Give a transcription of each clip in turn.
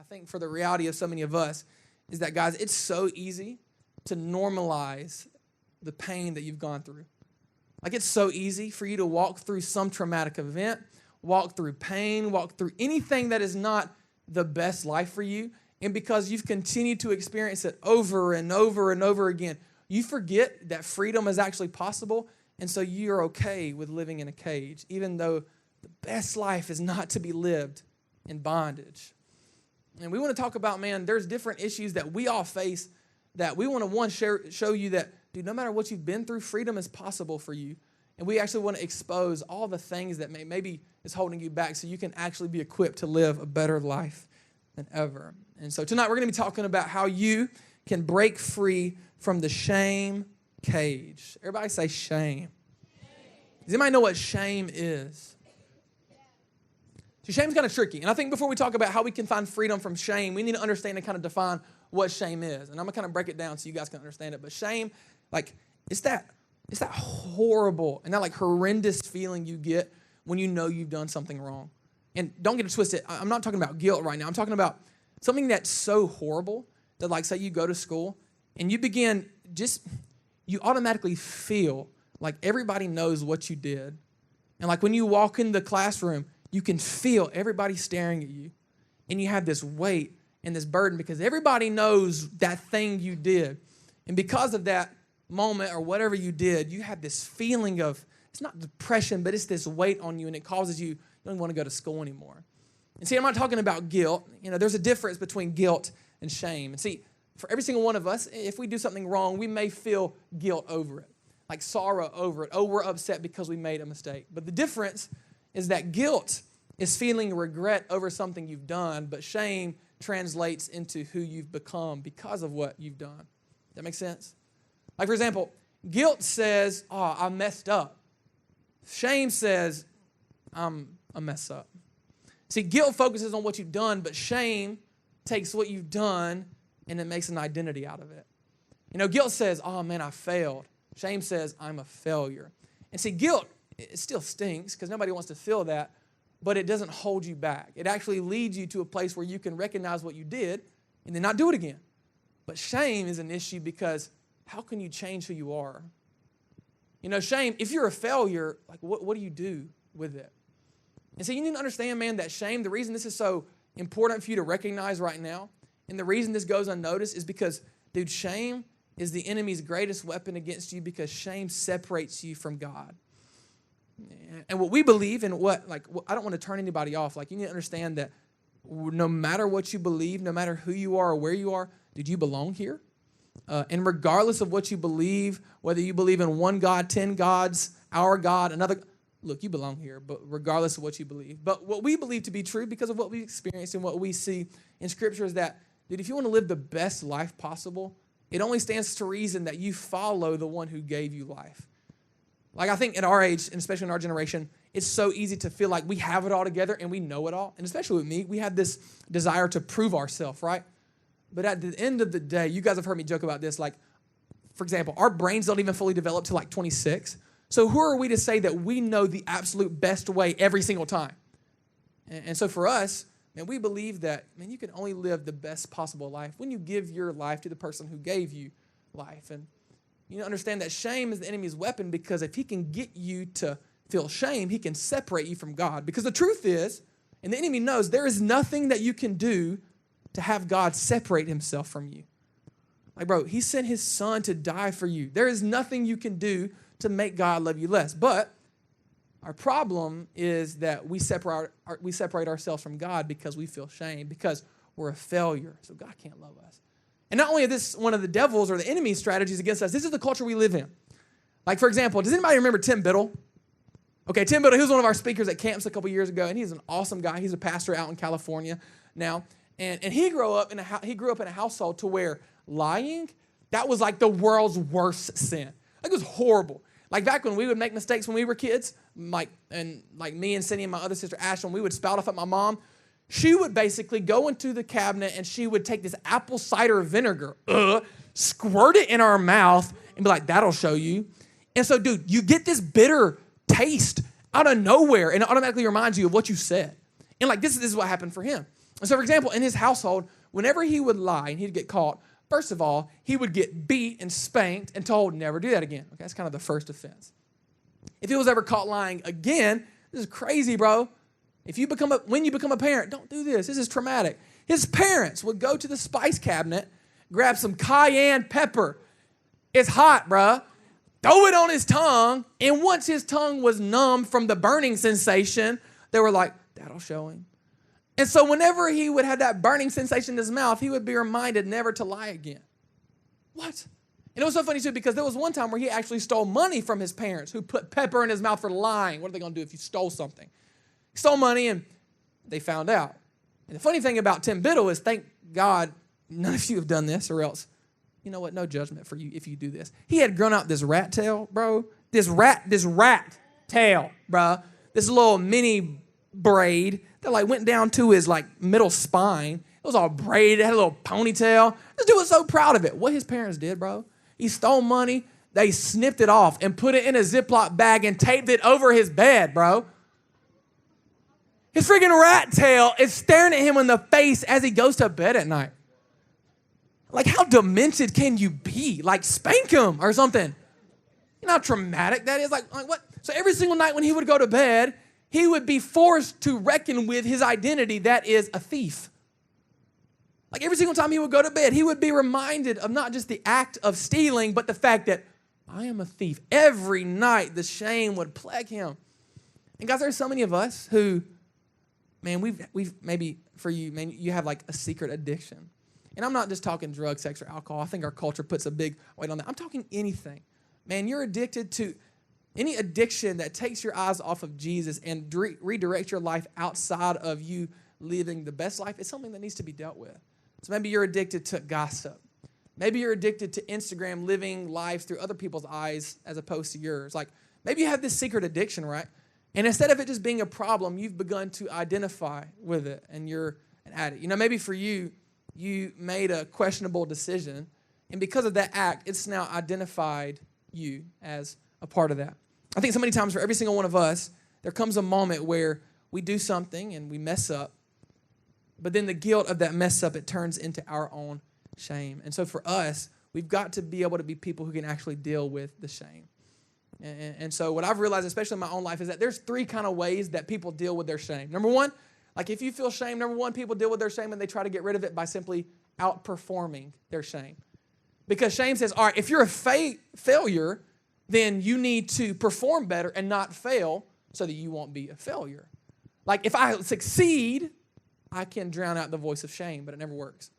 think for the reality of so many of us is that, guys, it's so easy to normalize the pain that you've gone through. Like, it's so easy for you to walk through some traumatic event, walk through pain, walk through anything that is not the best life for you. And because you've continued to experience it over and over and over again, you forget that freedom is actually possible. And so you're okay with living in a cage, even though the best life is not to be lived in bondage. And we want to talk about, man, there's different issues that we all face that we want to, show you that, dude, no matter what you've been through, freedom is possible for you. And we actually want to expose all the things that maybe is holding you back so you can actually be equipped to live a better life than ever. And so tonight we're going to be talking about how you can break free from the shame cage. Everybody say shame. Does anybody know what shame is? See, shame's kind of tricky. And I think before we talk about how we can find freedom from shame, we need to understand and kind of define what shame is. And I'm going to kind of break it down so you guys can understand it. But shame, like, it's that horrible and that like horrendous feeling you get when you know you've done something wrong. And don't get it twisted. I'm not talking about guilt right now. I'm talking about something that's so horrible that, like, say you go to school and you automatically feel like everybody knows what you did. And like when you walk in the classroom, you can feel everybody staring at you. And you have this weight and this burden because everybody knows that thing you did. And because of that moment or whatever you did, you have this feeling of, it's not depression, but it's this weight on you, and it causes you don't want to go to school anymore. And see, I'm not talking about guilt. You know, there's a difference between guilt and shame. And see, for every single one of us, if we do something wrong, we may feel guilt over it, like sorrow over it. Oh, we're upset because we made a mistake. But the difference is that guilt is feeling regret over something you've done, but shame translates into who you've become because of what you've done. That makes sense? Like, for example, guilt says, oh, I messed up. Shame says, I'm a mess up. See, guilt focuses on what you've done, but shame takes what you've done and it makes an identity out of it. You know, guilt says, oh man, I failed. Shame says, I'm a failure. And see, guilt, it still stinks because nobody wants to feel that, but it doesn't hold you back. It actually leads you to a place where you can recognize what you did and then not do it again. But shame is an issue because how can you change who you are? You know, shame, if you're a failure, like what do you do with it? And so you need to understand, man, that shame, the reason this is so important for you to recognize right now, and the reason this goes unnoticed is because, dude, shame is the enemy's greatest weapon against you because shame separates you from God. And what we believe and I don't want to turn anybody off. Like, you need to understand that no matter what you believe, no matter who you are or where you are, dude, you belong here. And regardless of what you believe, whether you believe in one God, 10 gods, our God, another, look, you belong here, but regardless of what you believe. But what we believe to be true because of what we experienced and what we see in Scripture is that, dude, if you want to live the best life possible, it only stands to reason that you follow the one who gave you life. Like, I think at our age, and especially in our generation, it's so easy to feel like we have it all together and we know it all. And especially with me, we have this desire to prove ourselves, right? But at the end of the day, you guys have heard me joke about this. Like, for example, our brains don't even fully develop till like 26. So who are we to say that we know the absolute best way every single time? And so for us, man, we believe that, man, you can only live the best possible life when you give your life to the person who gave you life. And you understand that shame is the enemy's weapon because if he can get you to feel shame, he can separate you from God. Because the truth is, and the enemy knows, there is nothing that you can do to have God separate himself from you. Like, bro, he sent his son to die for you. There is nothing you can do to make God love you less. But our problem is that we separate ourselves from God because we feel shame, because we're a failure. So God can't love us. And not only is this one of the devil's or the enemy's strategies against us, this is the culture we live in. Like, for example, does anybody remember Tim Biddle? Okay, Tim Biddle, he was one of our speakers at camps a couple years ago, and he's an awesome guy. He's a pastor out in California now. And he grew up in a household to where lying, that was like the world's worst sin. Like, it was horrible. Like, back when we would make mistakes when we were kids, like me and Cindy and my other sister Ashlyn, we would spout off at my mom. She would basically go into the cabinet and she would take this apple cider vinegar, squirt it in our mouth and be like, that'll show you. And so, dude, you get this bitter taste out of nowhere and it automatically reminds you of what you said. And like, this is what happened for him. So, for example, in his household, whenever he would lie and he'd get caught, first of all, he would get beat and spanked and told never do that again. Okay, that's kind of the first offense. If he was ever caught lying again, this is crazy, bro. When you become a parent, don't do this. This is traumatic. His parents would go to the spice cabinet, grab some cayenne pepper. It's hot, bro. Throw it on his tongue, and once his tongue was numb from the burning sensation, they were like, that'll show him. And so whenever he would have that burning sensation in his mouth, he would be reminded never to lie again. What? And it was so funny, too, because there was one time where he actually stole money from his parents who put pepper in his mouth for lying. What are they going to do if you stole something? He stole money, and they found out. And the funny thing about Tim Biddle is, thank God, none of you have done this, or else, you know what, no judgment for you if you do this. He had grown out this rat tail, bro. This rat tail, bro. This little mini braid that like went down to his like middle spine. It was all braided, it had a little ponytail. This dude was so proud of it. What his parents did, bro, he stole money, they snipped it off and put it in a Ziploc bag and taped it over his bed, bro. His freaking rat tail is staring at him in the face as he goes to bed at night. Like, how demented can you be? Like, spank him or something. You know how traumatic that is? Like what? So every single night when he would go to bed, he would be forced to reckon with his identity that is a thief. Like every single time he would go to bed, he would be reminded of not just the act of stealing, but the fact that I am a thief. Every night, the shame would plague him. And guys, there's so many of us who, man, we've maybe for you, man, you have like a secret addiction. And I'm not just talking drugs, sex, or alcohol. I think our culture puts a big weight on that. I'm talking anything. Man, you're addicted to any addiction that takes your eyes off of Jesus and redirects your life outside of you living the best life. It's something that needs to be dealt with. So maybe you're addicted to gossip. Maybe you're addicted to Instagram, living lives through other people's eyes as opposed to yours. Like maybe you have this secret addiction, right? And instead of it just being a problem, you've begun to identify with it and you're an addict. You know, maybe for you, you made a questionable decision, and because of that act, it's now identified you as a part of that. I think so many times for every single one of us, there comes a moment where we do something and we mess up, but then the guilt of that mess up, it turns into our own shame. And so for us, we've got to be able to be people who can actually deal with the shame. And so what I've realized, especially in my own life, is that there's three kind of ways that people deal with their shame. Number one, like if you feel shame, number one, people deal with their shame and they try to get rid of it by simply outperforming their shame. Because shame says, all right, if you're a failure, then you need to perform better and not fail so that you won't be a failure. Like if I succeed, I can drown out the voice of shame, but it never works.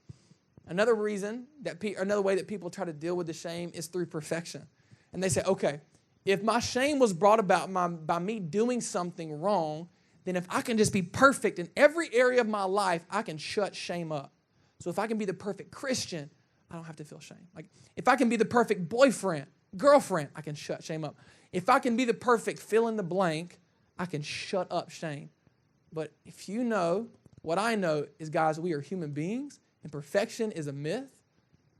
Another reason another way that people try to deal with the shame is through perfection. And they say, okay, if my shame was brought about by me doing something wrong, then if I can just be perfect in every area of my life, I can shut shame up. So if I can be the perfect Christian, I don't have to feel shame. Like if I can be the perfect boyfriend, girlfriend, I can shut shame up. If I can be the perfect fill in the blank, I can shut up shame. But if you know, what I know is, guys, we are human beings and perfection is a myth.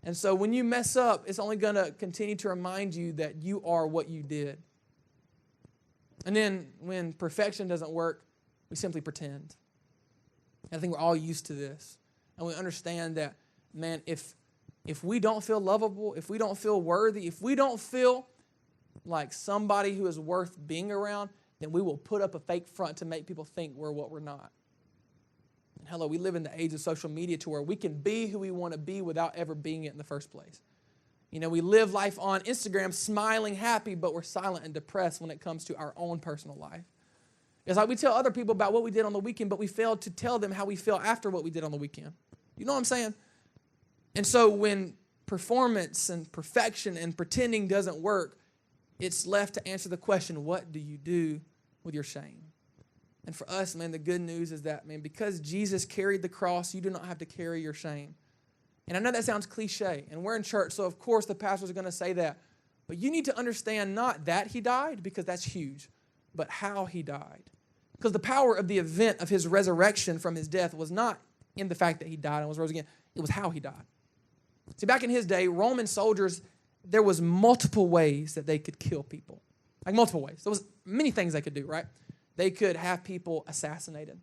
And so when you mess up, it's only going to continue to remind you that you are what you did. And then when perfection doesn't work, we simply pretend. And I think we're all used to this. And we understand that, man, if we don't feel lovable, if we don't feel worthy, if we don't feel like somebody who is worth being around, then we will put up a fake front to make people think we're what we're not. And hello, we live in the age of social media to where we can be who we want to be without ever being it in the first place. You know, we live life on Instagram smiling, happy, but we're silent and depressed when it comes to our own personal life. It's like we tell other people about what we did on the weekend, but we fail to tell them how we feel after what we did on the weekend. You know what I'm saying? And so when performance and perfection and pretending doesn't work, it's left to answer the question, what do you do with your shame? And for us, man, the good news is that, man, because Jesus carried the cross, you do not have to carry your shame. And I know that sounds cliche, and we're in church, so of course the pastors are going to say that. But you need to understand not that he died, because that's huge, but how he died. Because the power of the event of his resurrection from his death was not in the fact that he died and was rose again. It was how he died. See, back in his day, Roman soldiers, there was multiple ways that they could kill people. Like multiple ways. There was many things they could do, right? They could have people assassinated.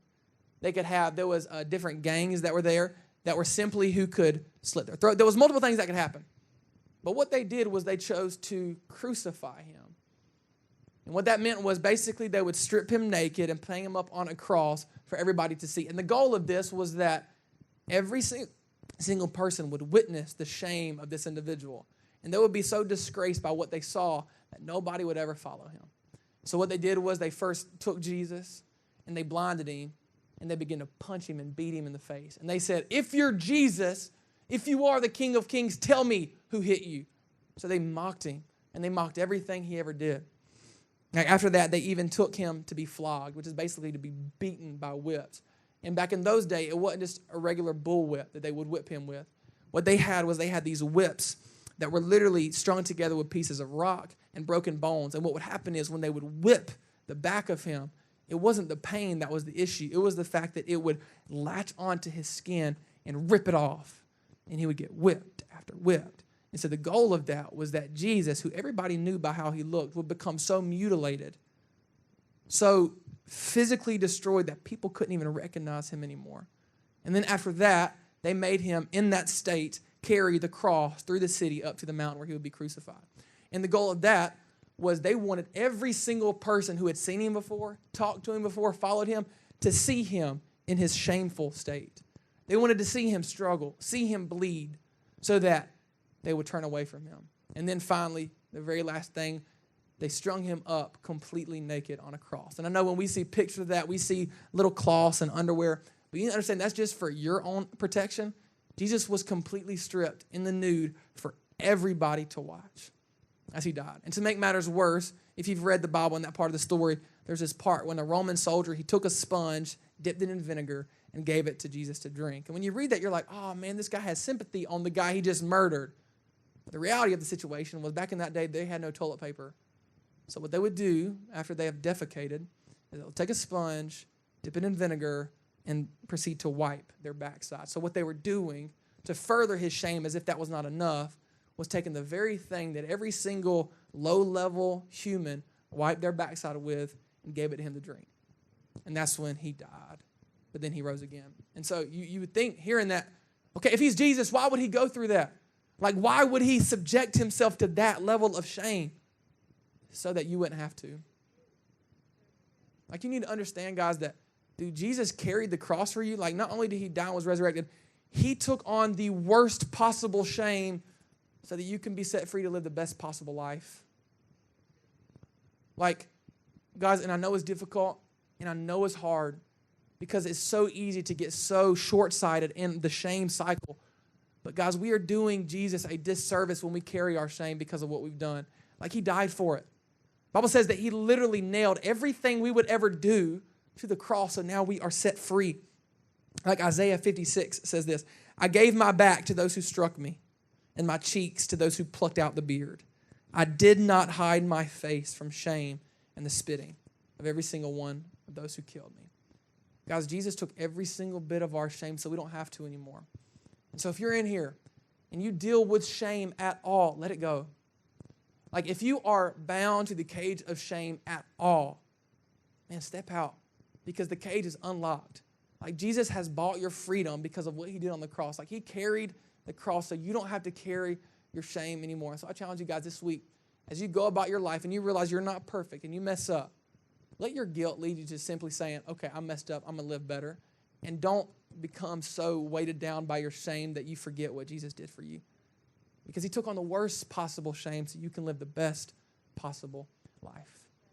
they could have, there was different gangs that were there that were simply who could slit their throat. There was multiple things that could happen. But what they did was they chose to crucify him. And what that meant was basically they would strip him naked and hang him up on a cross for everybody to see. And the goal of this was that every single person would witness the shame of this individual. And they would be so disgraced by what they saw that nobody would ever follow him. So what they did was they first took Jesus and they blinded him and they began to punch him and beat him in the face. And they said, if you're Jesus, if you are the King of Kings, tell me who hit you. So they mocked him and they mocked everything he ever did. After that, they even took him to be flogged, which is basically to be beaten by whips. And back in those days, it wasn't just a regular bull whip that they would whip him with. What they had was they had these whips that were literally strung together with pieces of rock and broken bones. And what would happen is when they would whip the back of him, it wasn't the pain that was the issue. It was the fact that it would latch onto his skin and rip it off. And he would get whipped after whipped. And so the goal of that was that Jesus, who everybody knew by how he looked, would become so mutilated, so physically destroyed that people couldn't even recognize him anymore. And then after that, they made him, in that state, carry the cross through the city up to the mountain where he would be crucified. And the goal of that was they wanted every single person who had seen him before, talked to him before, followed him, to see him in his shameful state. They wanted to see him struggle, see him bleed, so that they would turn away from him. And then finally, the very last thing, they strung him up completely naked on a cross. And I know when we see pictures of that, we see little cloths and underwear. But you need to understand that's just for your own protection. Jesus was completely stripped in the nude for everybody to watch as he died. And to make matters worse, if you've read the Bible in that part of the story, there's this part when a Roman soldier, he took a sponge, dipped it in vinegar, and gave it to Jesus to drink. And when you read that, you're like, oh man, this guy has sympathy on the guy he just murdered. But the reality of the situation was back in that day, they had no toilet paper. So what they would do after they have defecated is they'll take a sponge, dip it in vinegar, and proceed to wipe their backside. So what they were doing to further his shame, as if that was not enough, was taking the very thing that every single low-level human wiped their backside with and gave it to him to drink. And that's when he died. But then he rose again. And so you would think, hearing that, okay, if he's Jesus, why would he go through that? Like, why would he subject himself to that level of shame? So that you wouldn't have to. Like, you need to understand, guys, that, dude, Jesus carried the cross for you. Like, not only did he die and was resurrected, he took on the worst possible shame so that you can be set free to live the best possible life. Like, guys, and I know it's difficult, and I know it's hard, because it's so easy to get so short-sighted in the shame cycle. But guys, we are doing Jesus a disservice when we carry our shame because of what we've done. Like, he died for it. The Bible says that he literally nailed everything we would ever do to the cross, so now we are set free. Like Isaiah 56 says this, I gave my back to those who struck me, and my cheeks to those who plucked out the beard. I did not hide my face from shame and the spitting of every single one of those who killed me. Guys, Jesus took every single bit of our shame so we don't have to anymore. And so if you're in here and you deal with shame at all, let it go. Like, if you are bound to the cage of shame at all, man, step out, because the cage is unlocked. Like, Jesus has bought your freedom because of what he did on the cross. Like, he carried the cross so you don't have to carry your shame anymore. So I challenge you guys this week, as you go about your life and you realize you're not perfect and you mess up, let your guilt lead you to simply saying, okay, I messed up, I'm going to live better. And don't become so weighted down by your shame that you forget what Jesus did for you. Because he took on the worst possible shame so you can live the best possible life.